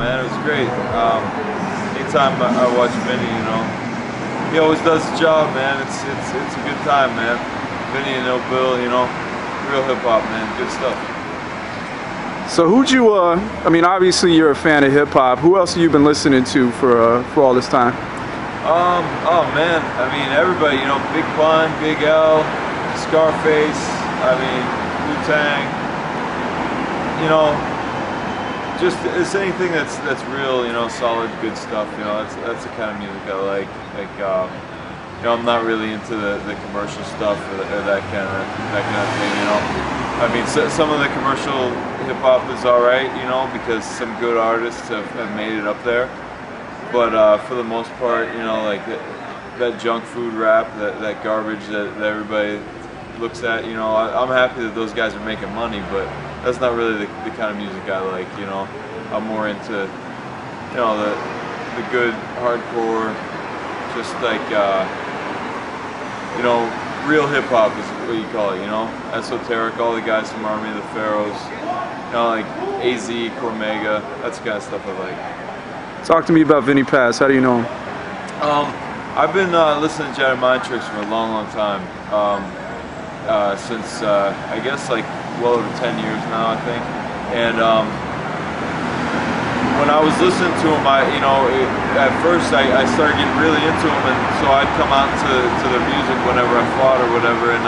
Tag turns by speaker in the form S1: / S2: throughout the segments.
S1: man. It was great. Anytime I watch Vinny, you know, he always does his job, man. It's a good time, man. Vinny and Ill Bill, you know, real hip hop, man. Good stuff.
S2: So who'd you? I mean, obviously you're a fan of hip hop. Who else have you been listening to for all this time?
S1: Oh man, I mean everybody, you know, Big Pun, Big L, Scarface, I mean Wu-Tang, you know, just it's anything that's real, you know, solid, good stuff. You know, that's the kind of music I like. Like, you know, I'm not really into the commercial stuff or that kind of thing. You know, I mean, some of the commercial hip hop is all right, you know, because some good artists have made it up there. But for the most part, you know, like that junk food rap, that garbage that everybody looks at, you know, I'm happy that those guys are making money, but that's not really the kind of music I like, you know. I'm more into, you know, the good hardcore, just like, you know, real hip hop is what you call it, you know. Esoteric, all the guys from Army of the Pharaohs, you know, like AZ, Cormega, that's the kind of stuff I like.
S2: Talk to me about Vinny Paz. How do you know him?
S1: I've been listening to Jedi Mind Tricks for a long time. Since I guess like well over 10 years now, I think. And when I was listening to him, at first I started getting really into him, and so I'd come out to their music whenever I fought or whatever. And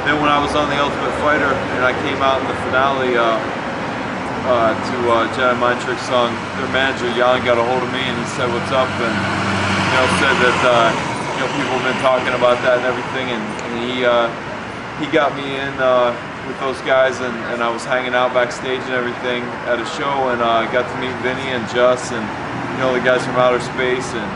S1: then when I was on The Ultimate Fighter and I came out in the finale to Jedi Mind Tricks song, their manager Jan got a hold of me and he said what's up, and you know, said that you know, people have been talking about that and everything, and he got me in with those guys, and I was hanging out backstage and everything at a show, and I got to meet Vinny and Just, and you know, the guys from Outer Space and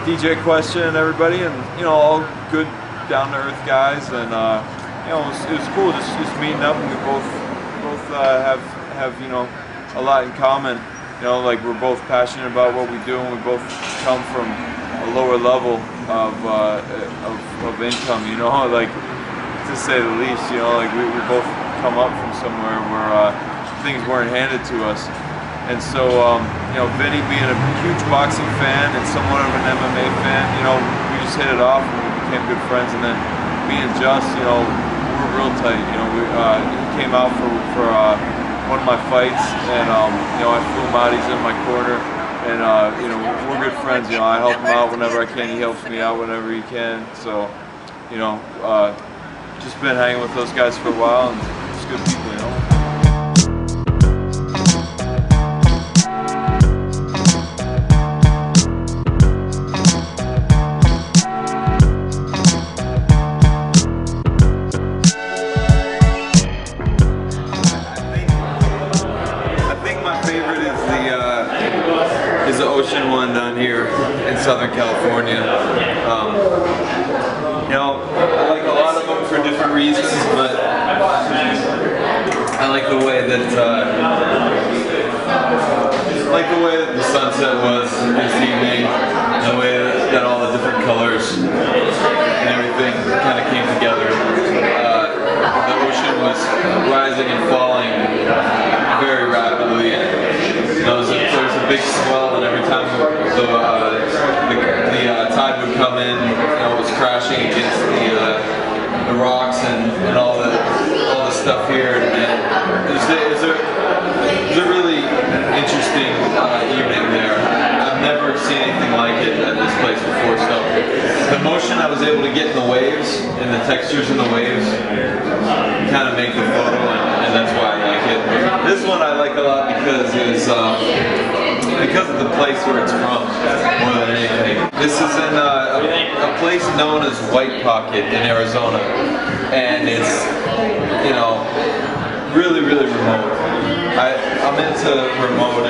S1: DJ Question and everybody, and you know, all good down to earth guys, and you know, it was cool just meeting up, and we both have you know, a lot in common. You know, like we're both passionate about what we do, and we both come from a lower level of income. You know, like, to say the least. You know, like we both come up from somewhere where things weren't handed to us. And so, you know, Vinny being a huge boxing fan and somewhat of an MMA fan, you know, we just hit it off and we became good friends. And then being Just, you know, we were real tight. You know, he came out for one of my fights, and you know, I flew him out. He's in my corner, and you know, we're good friends. You know, I help him out whenever I can. He helps me out whenever he can. So, you know, just been hanging with those guys for a while, and it's good people, you know. Is the ocean one down here in Southern California. You know, I like a lot of them for different reasons, but I like the way that the sunset was this evening, and the way that all the different colors and everything kind of came together. The ocean was rising and falling very rapidly. There's a big swell, and every time the tide would come in, you know, it was crashing against the rocks and all the stuff here. And it was a really interesting evening there. I've never seen anything like it at this place before. So the motion I was able to get in the waves and the textures in the waves kind of make the photo, and that's why I like it. This one I like a lot because of the place where it's from, more than anything. This is in a place known as White Pocket in Arizona, and it's, you know, really remote. I'm into remote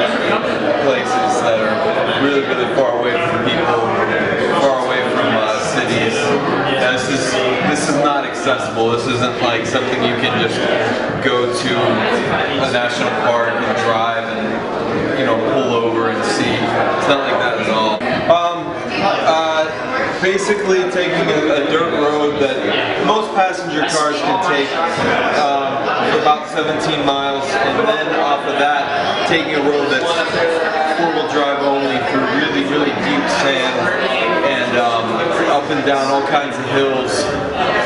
S1: places that are really far away from people, far away from cities. And this is not accessible. This isn't like something you can just go to a national park and drive and, you know, pull over and see. It's not like that at all. basically taking a dirt road that most passenger cars can take for about 17 miles, and then off of that, taking a road that's four-wheel drive only through really, really deep sand and up and down all kinds of hills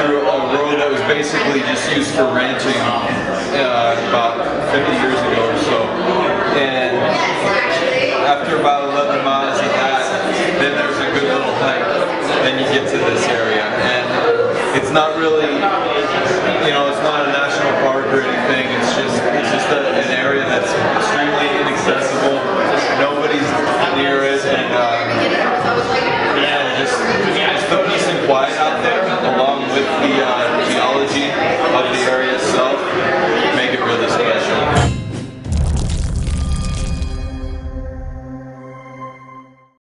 S1: through a road that was basically just used for ranching about 50 years ago or so. And after about 11 miles of that, then there's a good little hike. Then you get to this area, and it's not really, it's not an